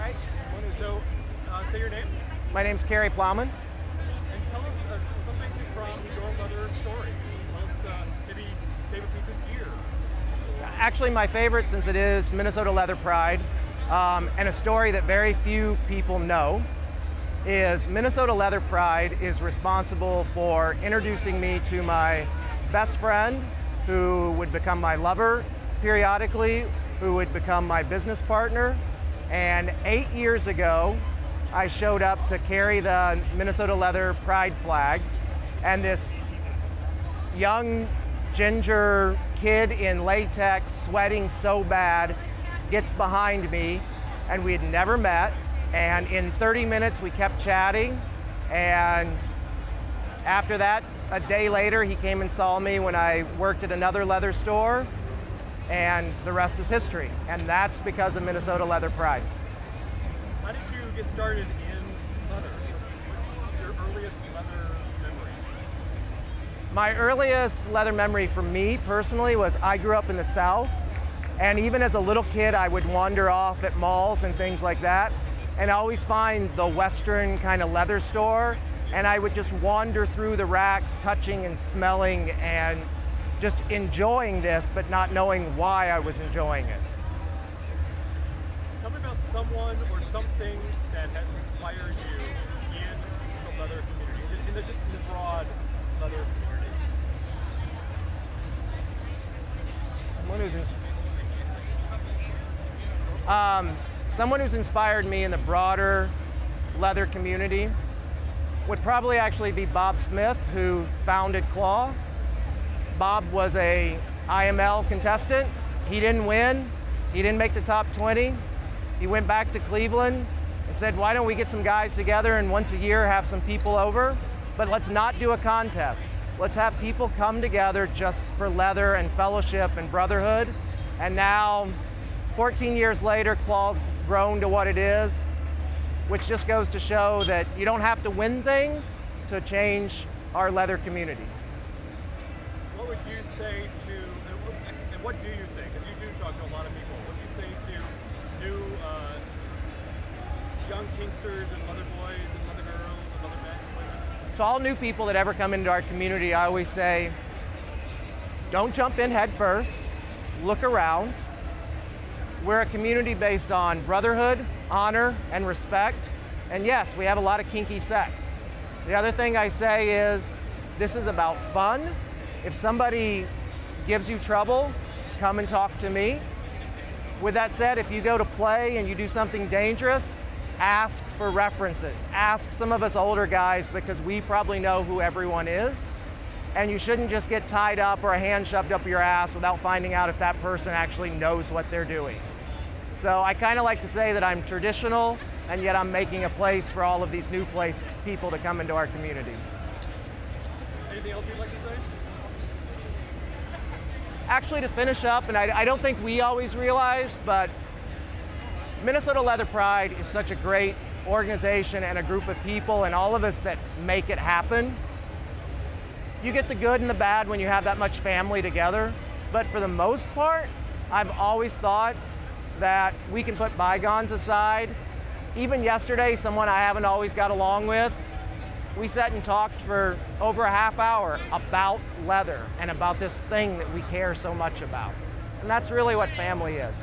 right. So, say your name My name's Karri Plowmna. and tell us something from your leather story. Tell us maybe favorite piece of gear. Actually, my favorite, since it is Minnesota Leather Pride, and a story that very few people know, is Minnesota Leather Pride is responsible for introducing me to my best friend, who would become my lover periodically, who would become my business partner. And 8 years ago, I showed up to carry the Minnesota Leather Pride flag, and this young ginger kid in latex, sweating so bad, gets behind me, and we had never met. And in 30 minutes, we kept chatting. And after that, a day later, he came and saw me when I worked at another leather store, and the rest is history. And that's because of Minnesota Leather Pride. How did you get started in leather? What's your earliest leather memory? My earliest leather memory for me personally was I grew up in the South, and even as a little kid, I would wander off at malls and things like that, and always find the Western kind of leather store, and I would just wander through the racks, touching and smelling and just enjoying this, but not knowing why I was enjoying it. Tell me about someone or something that has inspired you in the leather community, just in the broad leather community. Someone who's inspired me in the broader leather community would probably actually be Bob Smith, who founded Claw. Bob was a IML contestant. He didn't win. He didn't make the top 20. He went back to Cleveland and said, why don't we get some guys together and once a year have some people over, but let's not do a contest. Let's have people come together just for leather and fellowship and brotherhood. And now, 14 years later, Claw's grown to what it is, which just goes to show that you don't have to win things to change our leather community. What would you say to, and what do you say, because you do talk to a lot of people, what do you say to new young kinksters and leather boys and leather girls and leather men and women? To all new people that ever come into our community, I always say, don't jump in head first, look around. We're a community based on brotherhood, honor, and respect. And yes, we have a lot of kinky sex. The other thing I say is, this is about fun. If somebody gives you trouble, come and talk to me. With that said, if you go to play and you do something dangerous, ask for references. Ask some of us older guys, because we probably know who everyone is. And you shouldn't just get tied up or a hand shoved up your ass without finding out if that person actually knows what they're doing. So I kind of like to say that I'm traditional, and yet I'm making a place for all of these new people to come into our community. Anything else you'd like to say? Actually, to finish up, and I don't think we always realize, but Minnesota Leather Pride is such a great organization and a group of people, and all of us that make it happen. You get the good and the bad when you have that much family together, but for the most part, I've always thought that we can put bygones aside. Even yesterday, someone I haven't always got along with, we sat and talked for over a half hour about leather and about this thing that we care so much about. And that's really what family is.